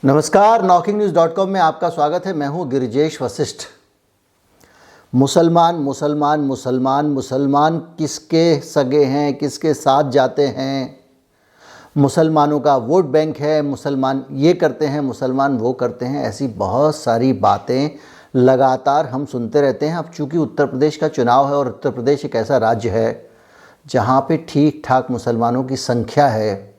नमस्कार, knocking-news.com में आपका स्वागत है। मैं हूं गिरिजेश वशिष्ठ। मुसलमान मुसलमान मुसलमान मुसलमान किसके सगे हैं, किसके साथ जाते हैं? मुसलमानों का वोट बैंक है, मुसलमान ये करते हैं, मुसलमान वो करते हैं। ऐसी बहुत सारी बातें लगातार हम सुनते रहते हैं। अब चूँकि उत्तर प्रदेश का चुनाव है और उत्तर प्रदेश एक ऐसा राज्य है जहाँ पे ठीक ठाक मुसलमानों की संख्या है,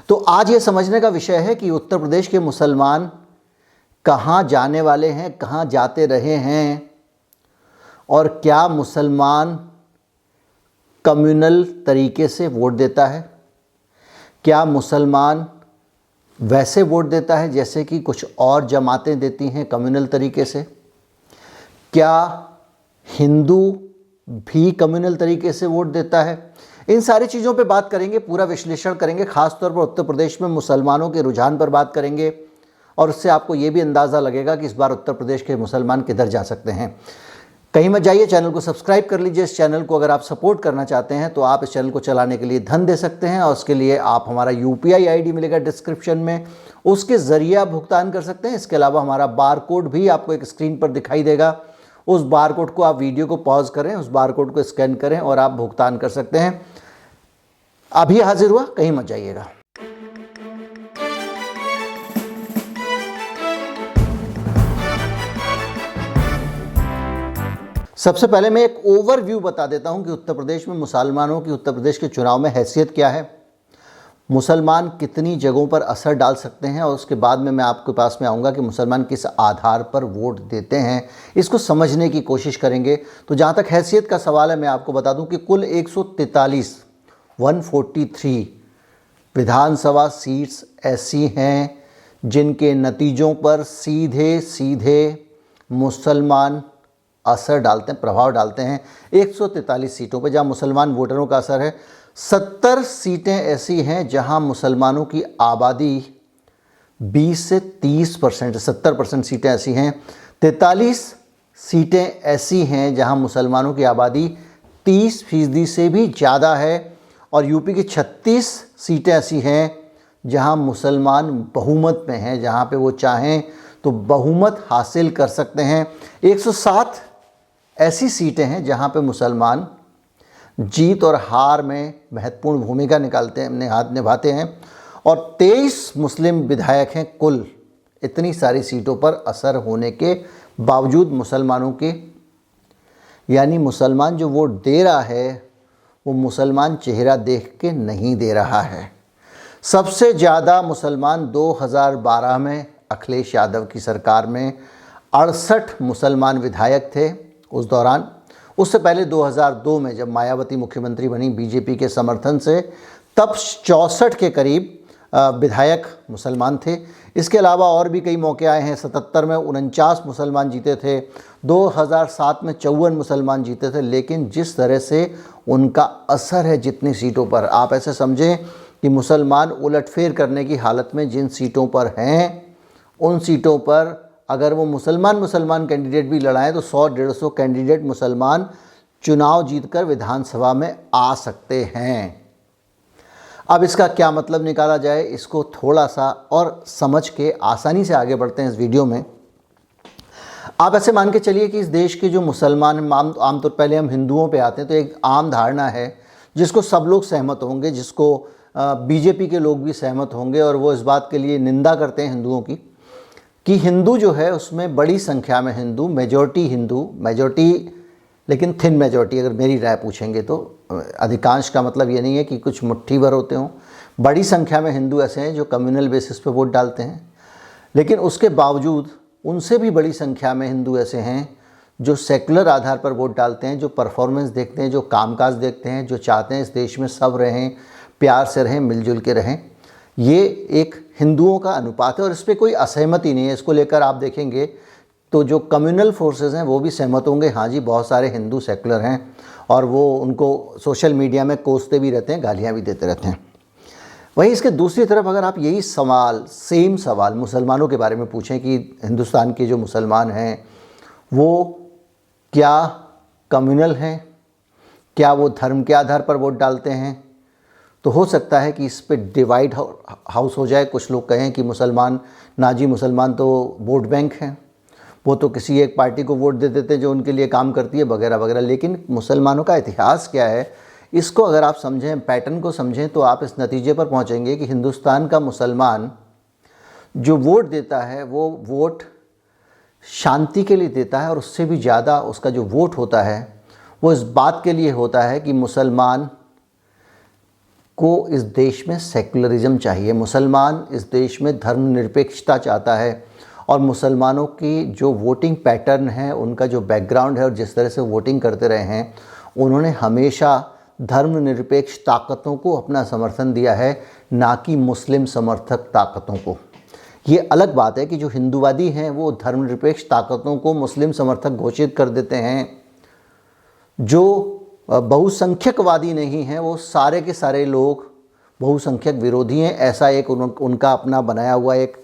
तो आज ये समझने का विषय है कि उत्तर प्रदेश के मुसलमान कहाँ जाने वाले हैं, कहाँ जाते रहे हैं, और क्या मुसलमान कम्युनल तरीके से वोट देता है? क्या मुसलमान वैसे वोट देता है जैसे कि कुछ और जमातें देती हैं कम्युनल तरीके से? क्या हिंदू भी कम्युनल तरीके से वोट देता है? इन सारी चीज़ों पे बात करेंगे, पूरा विश्लेषण करेंगे। ख़ास तौर पर उत्तर प्रदेश में मुसलमानों के रुझान पर बात करेंगे और उससे आपको ये भी अंदाज़ा लगेगा कि इस बार उत्तर प्रदेश के मुसलमान किधर जा सकते हैं। कहीं मत जाइए, चैनल को सब्सक्राइब कर लीजिए। इस चैनल को अगर आप सपोर्ट करना चाहते हैं तो आप इस चैनल को चलाने के लिए धन दे सकते हैं और उसके लिए आप हमारा UPI ID मिलेगा डिस्क्रिप्शन में, उसके ज़रिए आप भुगतान कर सकते हैं। इसके अलावा हमारा बार कोड भी आपको एक स्क्रीन पर दिखाई देगा। उस बार कोड को आप वीडियो को पॉज करें, उस बार कोड को स्कैन करें और आप भुगतान कर सकते हैं। अभी हाजिर हुआ, कहीं मत जाइएगा। सबसे पहले मैं एक ओवरव्यू बता देता हूं कि उत्तर प्रदेश में मुसलमानों की उत्तर प्रदेश के चुनाव में हैसियत क्या है, मुसलमान कितनी जगहों पर असर डाल सकते हैं, और उसके बाद में मैं आपके पास में आऊँगा कि मुसलमान किस आधार पर वोट देते हैं। इसको समझने की कोशिश करेंगे। तो जहाँ तक हैसियत का सवाल है, मैं आपको बता दूं कि कुल 143 विधानसभा सीट्स ऐसी हैं जिनके नतीजों पर सीधे सीधे मुसलमान असर डालते हैं, प्रभाव डालते हैं। 143 सीटों पर जहाँ मुसलमान वोटरों का असर है, 70 सीटें ऐसी हैं जहाँ मुसलमानों की आबादी 20 से 30%, 70% सीटें ऐसी हैं। 43 सीटें ऐसी हैं जहाँ मुसलमानों की आबादी 30% से भी ज़्यादा है, और यूपी की 36 सीटें ऐसी हैं जहां मुसलमान बहुमत में हैं, जहां पे वो चाहें तो बहुमत हासिल कर सकते हैं। 107 ऐसी सीटें हैं जहां पे मुसलमान जीत और हार में महत्वपूर्ण भूमिका निभाते हैं, और 23 मुस्लिम विधायक हैं कुल। इतनी सारी सीटों पर असर होने के बावजूद मुसलमानों के, यानी मुसलमान जो वोट दे रहा है वो मुसलमान चेहरा देख के नहीं दे रहा है। सबसे ज़्यादा मुसलमान 2012 में अखिलेश यादव की सरकार में 68 मुसलमान विधायक थे उस दौरान। उससे पहले 2002 में जब मायावती मुख्यमंत्री बनी बीजेपी के समर्थन से, तब 64 के करीब विधायक मुसलमान थे। इसके अलावा और भी कई मौके आए हैं। 77 में 49 मुसलमान जीते थे, 2007 में 54 मुसलमान जीते थे। लेकिन जिस तरह से उनका असर है जितनी सीटों पर, आप ऐसे समझें कि मुसलमान उलटफेर करने की हालत में जिन सीटों पर हैं, उन सीटों पर अगर वो मुसलमान कैंडिडेट भी लड़ाएं तो 100-150 कैंडिडेट मुसलमान चुनाव जीतकर विधानसभा में आ सकते हैं। अब इसका क्या मतलब निकाला जाए, इसको थोड़ा सा और समझ के आसानी से आगे बढ़ते हैं इस वीडियो में। आप ऐसे मान के चलिए कि इस देश के जो मुसलमान, आमतौर पहले हम हिंदुओं पे आते हैं, तो एक आम धारणा है जिसको सब लोग सहमत होंगे, जिसको बीजेपी के लोग भी सहमत होंगे, और वो इस बात के लिए निंदा करते हैं हिंदुओं की, कि हिंदू जो है उसमें बड़ी संख्या में हिंदू, मेजॉरिटी लेकिन थिन मेजॉरिटी, अगर मेरी राय पूछेंगे तो अधिकांश का मतलब ये नहीं है कि कुछ मुट्ठी भर होते हों। बड़ी संख्या में हिंदू ऐसे हैं जो कम्युनल बेसिस पे वोट डालते हैं, लेकिन उसके बावजूद उनसे भी बड़ी संख्या में हिंदू ऐसे हैं जो सेकुलर आधार पर वोट डालते हैं, जो परफॉर्मेंस देखते हैं, जो कामकाज देखते हैं, जो चाहते हैं इस देश में सब रहें, प्यार से रहें, मिलजुल के रहें। ये एक हिंदुओं का अनुपात है और इस पर कोई असहमति नहीं है। इसको लेकर आप देखेंगे तो जो कम्युनल फोर्सेस हैं वो भी सहमत होंगे। हाँ जी, बहुत सारे हिंदू सेकुलर हैं और वो उनको सोशल मीडिया में कोसते भी रहते हैं, गालियाँ भी देते रहते हैं। वहीं इसके दूसरी तरफ अगर आप यही सेम सवाल मुसलमानों के बारे में पूछें कि हिंदुस्तान के जो मुसलमान हैं वो क्या कम्युनल हैं, क्या वो धर्म के आधार पर वोट डालते हैं, तो हो सकता है कि इस पे डिवाइड हाउस हो जाए। कुछ लोग कहें कि मुसलमान, नाजी मुसलमान तो वोट बैंक हैं, वो तो किसी एक पार्टी को वोट दे देते हैं जो उनके लिए काम करती है वगैरह वगैरह। लेकिन मुसलमानों का इतिहास क्या है, इसको अगर आप समझें, पैटर्न को समझें, तो आप इस नतीजे पर पहुंचेंगे कि हिंदुस्तान का मुसलमान जो वोट देता है वो वोट शांति के लिए देता है, और उससे भी ज़्यादा उसका जो वोट होता है वो इस बात के लिए होता है कि मुसलमान को इस देश में सेकुलरिज्म चाहिए, मुसलमान इस देश में धर्मनिरपेक्षता चाहता है। और मुसलमानों की जो वोटिंग पैटर्न है, उनका जो बैकग्राउंड है और जिस तरह से वोटिंग करते रहे हैं, उन्होंने हमेशा धर्मनिरपेक्ष ताकतों को अपना समर्थन दिया है, ना कि मुस्लिम समर्थक ताकतों को। ये अलग बात है कि जो हिंदूवादी हैं वो धर्मनिरपेक्ष ताकतों को मुस्लिम समर्थक घोषित कर देते हैं। जो बहुसंख्यकवादी नहीं हैं वो सारे के सारे लोग बहुसंख्यक विरोधी हैं, ऐसा एक उनका अपना बनाया हुआ एक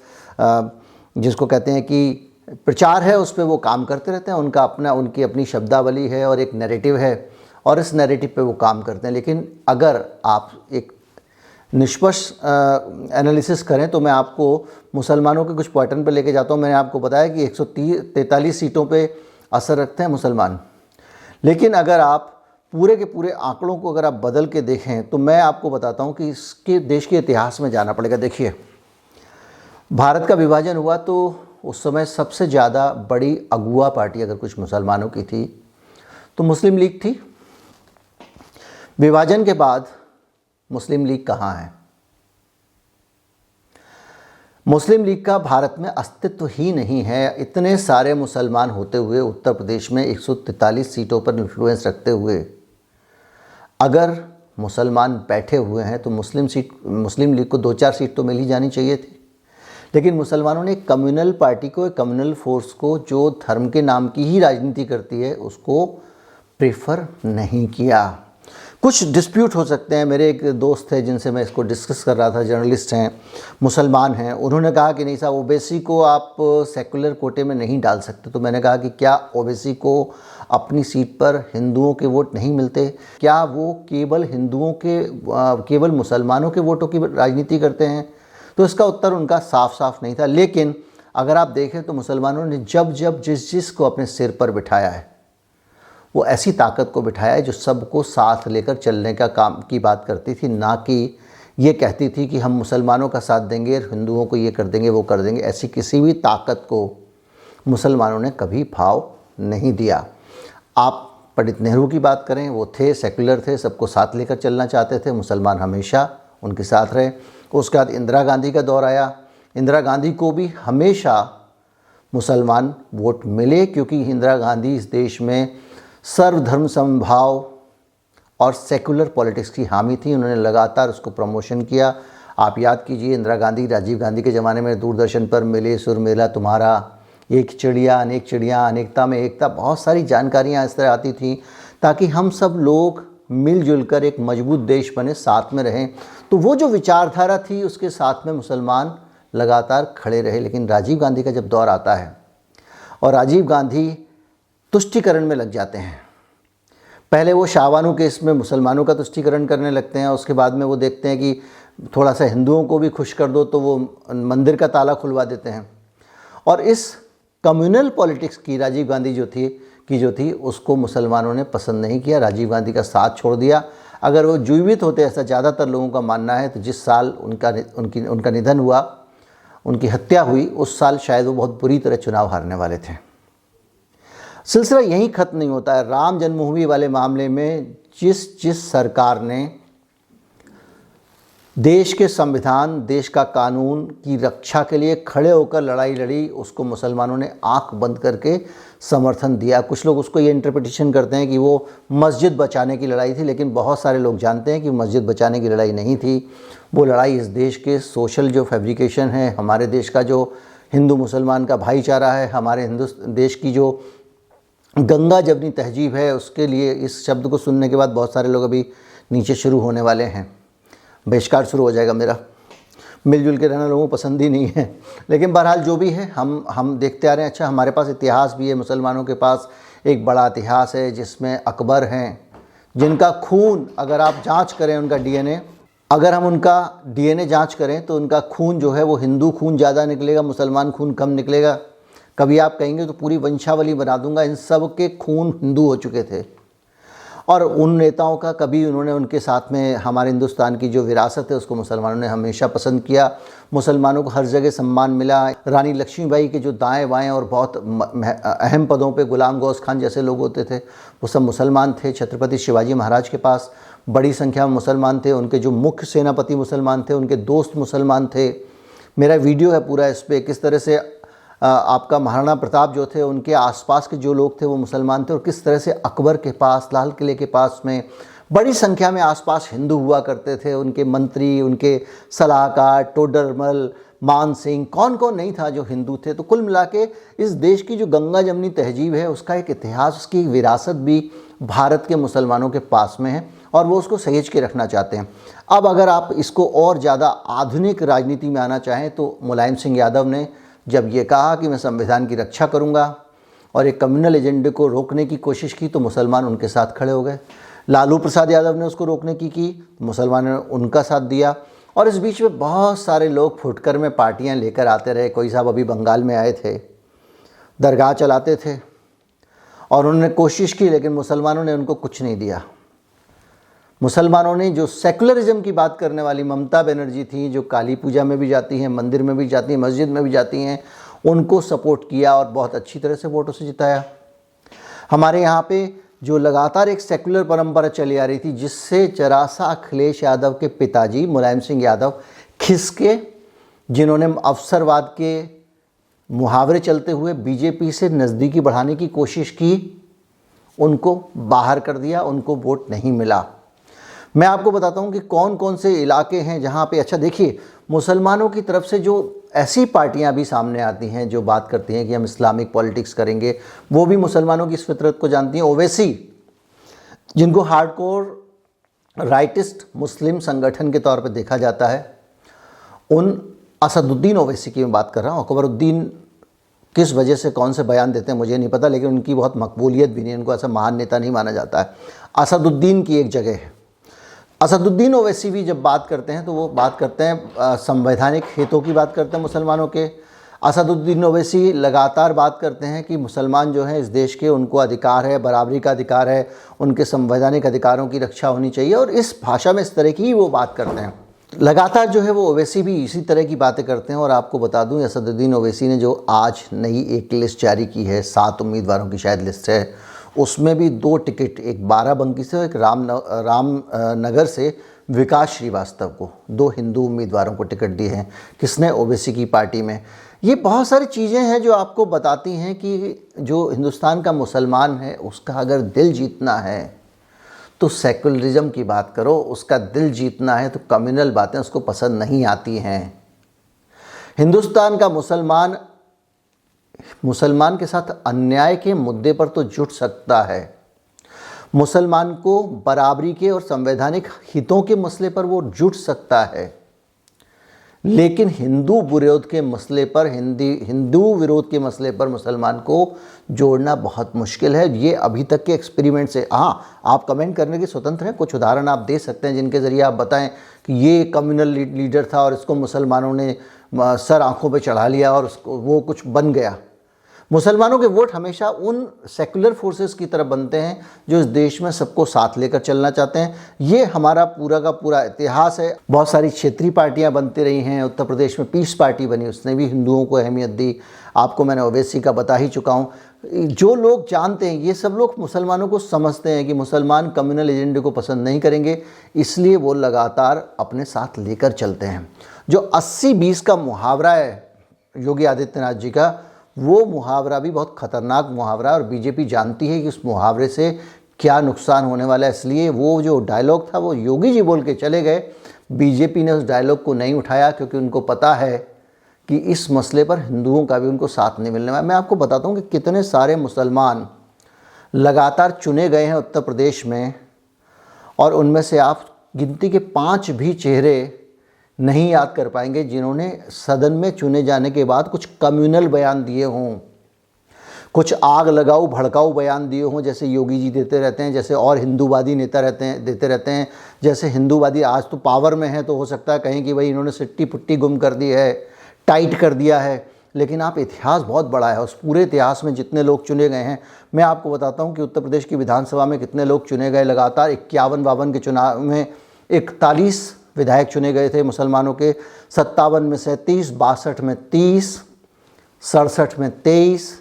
जिसको कहते हैं कि प्रचार है, उस पर वो काम करते रहते हैं। उनकी अपनी शब्दावली है और एक नैरेटिव है, और इस नैरेटिव पे वो काम करते हैं। लेकिन अगर आप एक निष्पक्ष एनालिसिस करें तो मैं आपको मुसलमानों के कुछ पैटर्न पे लेके जाता हूँ। मैंने आपको बताया कि 143 सीटों पे असर रखते हैं मुसलमान। लेकिन अगर आप पूरे के पूरे आंकड़ों को अगर आप बदल के देखें तो मैं आपको बताता हूँ कि इसके देश के इतिहास में जाना पड़ेगा। देखिए, भारत का विभाजन हुआ तो उस समय सबसे ज़्यादा बड़ी अगुआ पार्टी अगर कुछ मुसलमानों की थी तो मुस्लिम लीग थी। विभाजन के बाद मुस्लिम लीग कहाँ है? मुस्लिम लीग का भारत में अस्तित्व ही नहीं है। इतने सारे मुसलमान होते हुए उत्तर प्रदेश में 143 सीटों पर इन्फ्लुएंस रखते हुए अगर मुसलमान बैठे हुए हैं तो मुस्लिम लीग को 2-4 सीट तो मिल ही जानी चाहिए थी। लेकिन मुसलमानों ने कम्युनल पार्टी को, कम्युनल फोर्स को, जो धर्म के नाम की ही राजनीति करती है, उसको प्रेफर नहीं किया। कुछ डिस्प्यूट हो सकते हैं। मेरे एक दोस्त थे जिनसे मैं इसको डिस्कस कर रहा था, जर्नलिस्ट हैं, मुसलमान हैं, उन्होंने कहा कि नहीं साहब, ओबीसी को आप सेकुलर कोटे में नहीं डाल सकते। तो मैंने कहा कि क्या ओबीसी को अपनी सीट पर हिंदुओं के वोट नहीं मिलते? क्या वो केवल केवल मुसलमानों के वोटों की राजनीति करते हैं? तो इसका उत्तर उनका साफ साफ नहीं था। लेकिन अगर आप देखें तो मुसलमानों ने जब जिस को अपने सिर पर बिठाया है, वो ऐसी ताकत को बिठाया है जो सबको साथ लेकर चलने का काम की बात करती थी, ना कि ये कहती थी कि हम मुसलमानों का साथ देंगे, हिंदुओं को ये कर देंगे, वो कर देंगे। ऐसी किसी भी ताकत को मुसलमानों ने कभी भाव नहीं दिया। आप पंडित नेहरू की बात करें, वो थे सेकुलर थे, सबको साथ लेकर चलना चाहते थे, मुसलमान हमेशा उनके साथ रहे। उसके बाद इंदिरा गांधी का दौर आया, इंदिरा गांधी को भी हमेशा मुसलमान वोट मिले, क्योंकि इंदिरा गांधी इस देश में सर्वधर्म समभाव और सेकुलर पॉलिटिक्स की हामी थी। उन्होंने लगातार उसको प्रमोशन किया। आप याद कीजिए, इंदिरा गांधी, राजीव गांधी के ज़माने में दूरदर्शन पर मिले सुर मेला तुम्हारा, एक चिड़िया अनेक चिड़िया, अनेकता में एकता, बहुत सारी जानकारियाँ इस तरह आती थी ताकि हम सब लोग मिलजुल कर एक मजबूत देश बने, साथ में रहें। तो वो जो विचारधारा थी उसके साथ में मुसलमान लगातार खड़े रहे। लेकिन राजीव गांधी का जब दौर आता है और राजीव गांधी तुष्टीकरण में लग जाते हैं, पहले वो शाहबानो केस में मुसलमानों का तुष्टीकरण करने लगते हैं, उसके बाद में वो देखते हैं कि थोड़ा सा हिंदुओं को भी खुश कर दो तो वो मंदिर का ताला खुलवा देते हैं। और इस कम्युनल पॉलिटिक्स की राजीव गांधी जो थी उसको मुसलमानों ने पसंद नहीं किया, राजीव गांधी का साथ छोड़ दिया। अगर वो जीवित होते, ऐसा ज़्यादातर लोगों का मानना है, तो जिस साल उनका निधन हुआ, उनकी हत्या हुई, उस साल शायद वो बहुत बुरी तरह चुनाव हारने वाले थे। सिलसिला यहीं ख़त्म नहीं होता है। राम जन्मभूमि वाले मामले में जिस सरकार ने देश के संविधान, देश का कानून की रक्षा के लिए खड़े होकर लड़ाई लड़ी, उसको मुसलमानों ने आंख बंद करके समर्थन दिया। कुछ लोग उसको ये इंटरप्रिटेशन करते हैं कि वो मस्जिद बचाने की लड़ाई थी, लेकिन बहुत सारे लोग जानते हैं कि मस्जिद बचाने की लड़ाई नहीं थी। वो लड़ाई इस देश के सोशल जो फैब्रिकेशन है, हमारे देश का जो हिंदू मुसलमान का भाईचारा है, हमारे देश की जो गंगा जमनी तहजीब है, उसके लिए इस शब्द को सुनने के बाद बहुत सारे लोग अभी नीचे शुरू होने वाले हैं। बहिष्कार शुरू हो जाएगा मेरा, मिलजुल के रहना लोगों को पसंद ही नहीं है। लेकिन बहरहाल जो भी है, हम देखते आ रहे हैं। अच्छा, हमारे पास इतिहास भी है, मुसलमानों के पास एक बड़ा इतिहास है जिसमें अकबर हैं, जिनका खून अगर आप जांच करें, उनका DNA अगर हम उनका डीएनए जांच करें तो उनका खून जो है वो हिंदू खून ज़्यादा निकलेगा, मुसलमान खून कम निकलेगा। कभी आप कहेंगे तो पूरी वंशावली बना दूंगा, इन सब के खून हिंदू हो चुके थे। और उन नेताओं का कभी उन्होंने उनके साथ में हमारे हिंदुस्तान की जो विरासत है उसको मुसलमानों ने हमेशा पसंद किया। मुसलमानों को हर जगह सम्मान मिला। रानी लक्ष्मीबाई के जो दाएं बाएं और बहुत अहम पदों पे गुलाम गौस खान जैसे लोग होते थे वो सब मुसलमान थे। छत्रपति शिवाजी महाराज के पास बड़ी संख्या में मुसलमान थे। उनके जो मुख्य सेनापति मुसलमान थे, उनके दोस्त मुसलमान थे। मेरा वीडियो है पूरा इस पर, किस तरह से आपका महाराणा प्रताप जो थे उनके आसपास के जो लोग थे वो मुसलमान थे, और किस तरह से अकबर के पास, लाल किले के पास में बड़ी संख्या में आसपास हिंदू हुआ करते थे। उनके मंत्री, उनके सलाहकार, टोडरमल, मान सिंह, कौन कौन नहीं था जो हिंदू थे। तो कुल मिला के इस देश की जो गंगा जमनी तहजीब है उसका एक इतिहास, उसकी एक विरासत भी भारत के मुसलमानों के पास में है और वो उसको सहेज के रखना चाहते हैं। अब अगर आप इसको और ज़्यादा आधुनिक राजनीति में आना चाहें तो मुलायम सिंह यादव ने जब ये कहा कि मैं संविधान की रक्षा करूंगा और एक कम्युनल एजेंडे को रोकने की कोशिश की तो मुसलमान उनके साथ खड़े हो गए। लालू प्रसाद यादव ने उसको रोकने की मुसलमानों ने उनका साथ दिया। और इस बीच में बहुत सारे लोग फुटकर में पार्टियां लेकर आते रहे। कोई साहब अभी बंगाल में आए थे, दरगाह चलाते थे और उन्होंने कोशिश की लेकिन मुसलमानों ने उनको कुछ नहीं दिया। मुसलमानों ने जो सेकुलरिज्म की बात करने वाली ममता बनर्जी थी, जो काली पूजा में भी जाती हैं, मंदिर में भी जाती हैं, मस्जिद में भी जाती हैं, उनको सपोर्ट किया और बहुत अच्छी तरह से वोटों से जिताया। हमारे यहाँ पे जो लगातार एक सेकुलर परंपरा चली आ रही थी जिससे जरासा अखिलेश यादव के पिताजी मुलायम सिंह यादव खिसके, जिन्होंने अवसरवाद के मुहावरे चलते हुए बीजेपी से नज़दीकी बढ़ाने की कोशिश की, उनको बाहर कर दिया, उनको वोट नहीं मिला। मैं आपको बताता हूं कि कौन कौन से इलाके हैं जहां पे, अच्छा देखिए, मुसलमानों की तरफ से जो ऐसी पार्टियां भी सामने आती हैं जो बात करती हैं कि हम इस्लामिक पॉलिटिक्स करेंगे, वो भी मुसलमानों की इस फितरत को जानती हैं। ओवैसी, जिनको हार्डकोर राइटिस्ट मुस्लिम संगठन के तौर पे देखा जाता है, उन असदुद्दीन ओवैसी की मैं बात कर रहा हूँ। अकबरुद्दीन किस वजह से कौन से बयान देते हैं मुझे नहीं पता, लेकिन उनकी बहुत मकबूलियत भी नहीं, उनको ऐसा महान नेता नहीं माना जाता है। असदुद्दीन की एक जगह है। असदुद्दीन ओवैसी भी जब बात करते हैं तो वो बात करते हैं संवैधानिक हितों की बात करते हैं मुसलमानों के। असदुद्दीन ओवैसी लगातार बात करते हैं कि मुसलमान जो हैं इस देश के, उनको अधिकार है, बराबरी का अधिकार है, उनके संवैधानिक अधिकारों की रक्षा होनी चाहिए, और इस भाषा में इस तरह की वो बात करते हैं। लगातार जो है वो ओवैसी भी इसी तरह की बातें करते हैं। और आपको बता दूं, असदुद्दीन ओवैसी ने जो आज नई एक लिस्ट जारी की है, 7 उम्मीदवारों की शायद लिस्ट है, उसमें भी 2 टिकट, एक बाराबंकी से और एक रामनगर से विकास श्रीवास्तव को, 2 हिंदू उम्मीदवारों को टिकट दिए हैं। किसने? ओवैसी की पार्टी में। ये बहुत सारी चीज़ें हैं जो आपको बताती हैं कि जो हिंदुस्तान का मुसलमान है उसका अगर दिल जीतना है तो सेकुलरिज्म की बात करो, उसका दिल जीतना है तो कम्युनल बातें उसको पसंद नहीं आती हैं। हिंदुस्तान का मुसलमान के साथ अन्याय के मुद्दे पर तो जुट सकता है, मुसलमान को बराबरी के और संवैधानिक हितों के मसले पर वो जुट सकता है, लेकिन हिंदू विरोध के मसले पर, हिंदू विरोध के मसले पर मुसलमान को जोड़ना बहुत मुश्किल है। ये अभी तक के एक्सपेरिमेंट से, हाँ, आप कमेंट करने के स्वतंत्र हैं, कुछ उदाहरण आप दे सकते हैं जिनके ज़रिए आप बताएं कि ये कम्युनल लीडर था और इसको मुसलमानों ने सर आंखों पे चढ़ा लिया और उसको वो कुछ बन गया। मुसलमानों के वोट हमेशा उन सेकुलर फोर्सेस की तरफ बनते हैं जो इस देश में सबको साथ लेकर चलना चाहते हैं। ये हमारा पूरा का पूरा इतिहास है। बहुत सारी क्षेत्रीय पार्टियां बनती रही हैं। उत्तर प्रदेश में पीस पार्टी बनी, उसने भी हिंदुओं को अहमियत दी। आपको मैंने ओवैसी का बता ही चुका हूँ। जो लोग जानते हैं, ये सब लोग मुसलमानों को समझते हैं कि मुसलमान कम्युनल एजेंडे को पसंद नहीं करेंगे, इसलिए वो लगातार अपने साथ लेकर चलते हैं। जो 80-20 का मुहावरा है योगी आदित्यनाथ जी का, वो मुहावरा भी बहुत ख़तरनाक मुहावरा है और बीजेपी जानती है कि उस मुहावरे से क्या नुकसान होने वाला है। इसलिए वो जो डायलॉग था वो योगी जी बोल के चले गए, बीजेपी ने उस डायलॉग को नहीं उठाया, क्योंकि उनको पता है कि इस मसले पर हिंदुओं का भी उनको साथ नहीं मिलने वाला। मैं आपको बताता हूँ कि कितने सारे मुसलमान लगातार चुने गए हैं उत्तर प्रदेश में, और उनमें से आप गिनती के 5 भी चेहरे नहीं याद कर पाएंगे जिन्होंने सदन में चुने जाने के बाद कुछ कम्युनल बयान दिए हों, कुछ आग लगाऊ भड़काऊ बयान दिए हों, जैसे योगी जी देते रहते हैं, जैसे और हिंदूवादी नेता देते रहते हैं। जैसे हिंदूवादी आज तो पावर में है तो हो सकता है कहीं कि भाई इन्होंने सिट्टी पुट्टी गुम कर दी है, टाइट कर दिया है, लेकिन आप इतिहास बहुत बड़ा है। उस पूरे इतिहास में जितने लोग चुने गए हैं, मैं आपको बताता हूं कि उत्तर प्रदेश की विधानसभा में कितने लोग चुने गए। लगातार 51-52 के चुनाव में 41 विधायक चुने गए थे मुसलमानों के। 57 में 37, 62 में 30, 67 में 23,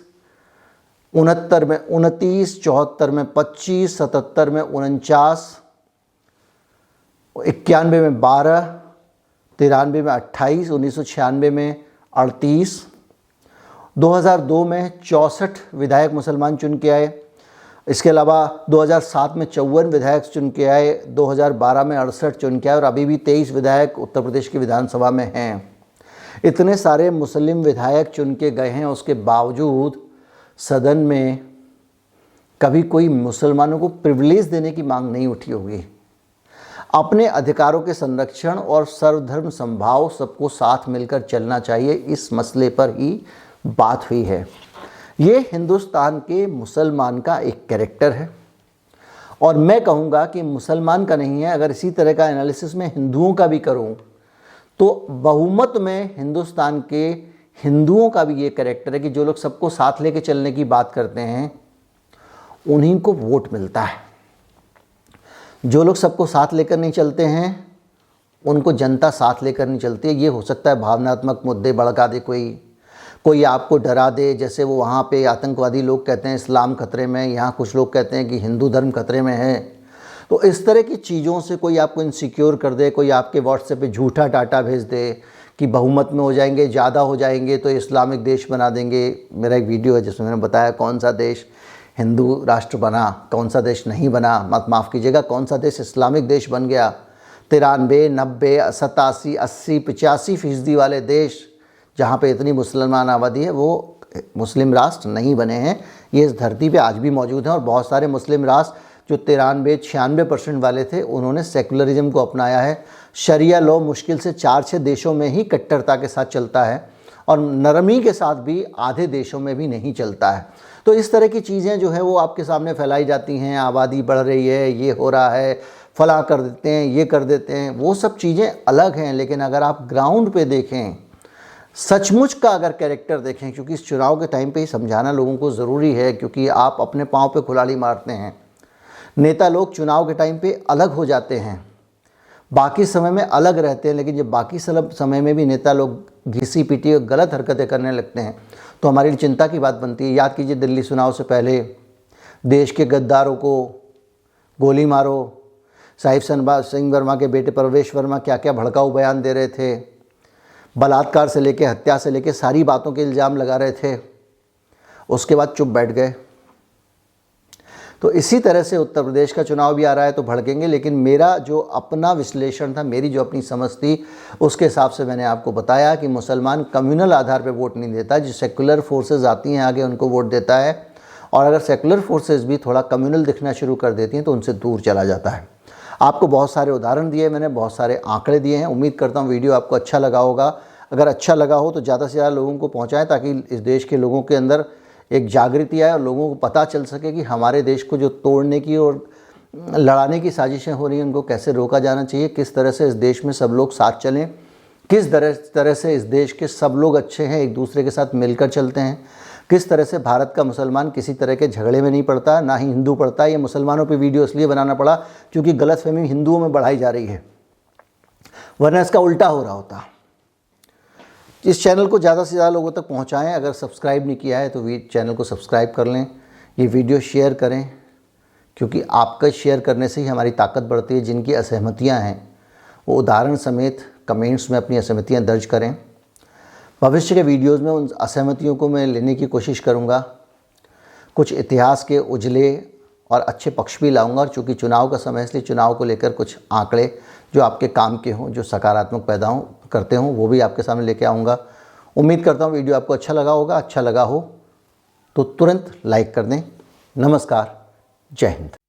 69 में 29, 74 में 25, 77 में 49, 91 में 12, 93 में 28, 1996 में 38, 2002 में 64 विधायक मुसलमान चुन के आए। इसके अलावा 2007 में 54 विधायक चुन के आए, 2012 में 68 चुन के आए और अभी भी 23 विधायक उत्तर प्रदेश की विधानसभा में हैं। इतने सारे मुस्लिम विधायक चुन के गए हैं, उसके बावजूद सदन में कभी कोई मुसलमानों को प्रिविलेज देने की मांग नहीं उठी होगी। अपने अधिकारों के संरक्षण और सर्वधर्म समभाव, सबको साथ मिलकर चलना चाहिए, इस मसले पर ही बात हुई है। ये हिंदुस्तान के मुसलमान का एक कैरेक्टर है और मैं कहूँगा कि मुसलमान का नहीं है। अगर इसी तरह का एनालिसिस मैं हिंदुओं का भी करूँ तो बहुमत में हिंदुस्तान के हिंदुओं का भी ये कैरेक्टर है कि जो लोग सबको साथ लेके चलने की बात करते हैं उन्हीं को वोट मिलता है। जो लोग सबको साथ लेकर नहीं चलते हैं उनको जनता साथ लेकर नहीं चलती है। ये हो सकता है भावनात्मक मुद्दे भड़का दे, कोई आपको डरा दे, जैसे वो वहाँ पे आतंकवादी लोग कहते हैं इस्लाम खतरे में, यहाँ कुछ लोग कहते हैं कि हिंदू धर्म खतरे में है। तो इस तरह की चीज़ों से कोई आपको इनसिक्योर कर दे, कोई आपके व्हाट्सएप पे झूठा डाटा भेज दे कि बहुमत में हो जाएंगे, ज़्यादा हो जाएंगे तो इस्लामिक देश बना देंगे। मेरा एक वीडियो है जिसमें मैंने बताया कौन सा देश हिंदू राष्ट्र बना, कौन सा देश नहीं बना, माफ़ कीजिएगा, कौन सा देश इस्लामिक देश बन गया। 93, 90, 87, 80, 85% वाले देश जहाँ पे इतनी मुसलमान आबादी है वो मुस्लिम राष्ट्र नहीं बने हैं। ये इस धरती पे आज भी मौजूद हैं और बहुत सारे मुस्लिम राष्ट्र जो 93-96% वाले थे उन्होंने सेकुलरिज्म को अपनाया है। शरिया लॉ मुश्किल से 4-6 देशों में ही कट्टरता के साथ चलता है और नरमी के साथ भी आधे देशों में भी नहीं चलता है। तो इस तरह की चीज़ें जो है वो आपके सामने फैलाई जाती हैं, आबादी बढ़ रही है, ये हो रहा है, फला कर देते हैं, ये कर देते हैं, वो सब चीज़ें अलग हैं। लेकिन अगर आप ग्राउंड पे देखें, सचमुच का अगर कैरेक्टर देखें, क्योंकि इस चुनाव के टाइम पे ही समझाना लोगों को ज़रूरी है, क्योंकि आप अपने पाँव पे कुल्हाड़ी मारते हैं। नेता लोग चुनाव के टाइम पे अलग हो जाते हैं, बाकी समय में अलग रहते हैं, लेकिन जब बाकी समय में भी नेता लोग घिसी पीटी और गलत हरकतें करने लगते हैं तो हमारे लिए चिंता की बात बनती है। याद कीजिए, दिल्ली चुनाव से पहले देश के गद्दारों को गोली मारो, साहिब सिंह वर्मा के बेटे प्रवेश वर्मा क्या क्या भड़काऊ बयान दे रहे थे, बलात्कार से लेके हत्या से लेके सारी बातों के इल्ज़ाम लगा रहे थे, उसके बाद चुप बैठ गए। तो इसी तरह से उत्तर प्रदेश का चुनाव भी आ रहा है तो भड़केंगे। लेकिन मेरा जो अपना विश्लेषण था, मेरी जो अपनी समझ थी, उसके हिसाब से मैंने आपको बताया कि मुसलमान कम्युनल आधार पर वोट नहीं देता। जो सेकुलर फोर्सेज आती हैं आगे उनको वोट देता है, और अगर सेकुलर फोर्सेज भी थोड़ा कम्युनल दिखना शुरू कर देती हैं तो उनसे दूर चला जाता है। आपको बहुत सारे उदाहरण दिए मैंने, बहुत सारे आंकड़े दिए हैं। उम्मीद करता हूँ वीडियो आपको अच्छा लगा होगा। अगर अच्छा लगा हो तो ज़्यादा से ज़्यादा लोगों को पहुँचाएँ ताकि इस देश के लोगों के अंदर एक जागृति आए और लोगों को पता चल सके कि हमारे देश को जो तोड़ने की और लड़ाने की साजिशें हो रही हैं उनको कैसे रोका जाना चाहिए, किस तरह से इस देश में सब लोग साथ चलें, किस तरह से इस देश के सब लोग अच्छे हैं, एक दूसरे के साथ मिलकर चलते हैं, किस तरह से भारत का मुसलमान किसी तरह के झगड़े में नहीं पड़ता, ना ही हिंदू पड़ता है। ये मुसलमानों पे वीडियो इसलिए बनाना पड़ा क्योंकि गलतफहमी हिंदुओं में बढ़ाई जा रही है, वरना इसका उल्टा हो रहा होता। इस चैनल को ज़्यादा से ज़्यादा लोगों तक पहुँचाएँ। अगर सब्सक्राइब नहीं किया है तो चैनल को सब्सक्राइब कर लें, ये वीडियो शेयर करें, क्योंकि आपका शेयर करने से ही हमारी ताकत बढ़ती है। जिनकी असहमतियाँ हैं वो उदाहरण समेत कमेंट्स में अपनी असहमतियाँ दर्ज करें। भविष्य के वीडियोस में उन असहमतियों को मैं लेने की कोशिश करूँगा, कुछ इतिहास के उजले और अच्छे पक्ष भी लाऊंगा। और चूँकि चुनाव का समय है इसलिए चुनाव को लेकर कुछ आंकड़े जो आपके काम के हों, जो सकारात्मक पैदा करते हों, वो भी आपके सामने लेके आऊँगा। उम्मीद करता हूँ वीडियो आपको अच्छा लगा होगा। अच्छा लगा हो तो तुरंत लाइक कर दें। नमस्कार, जय हिंद।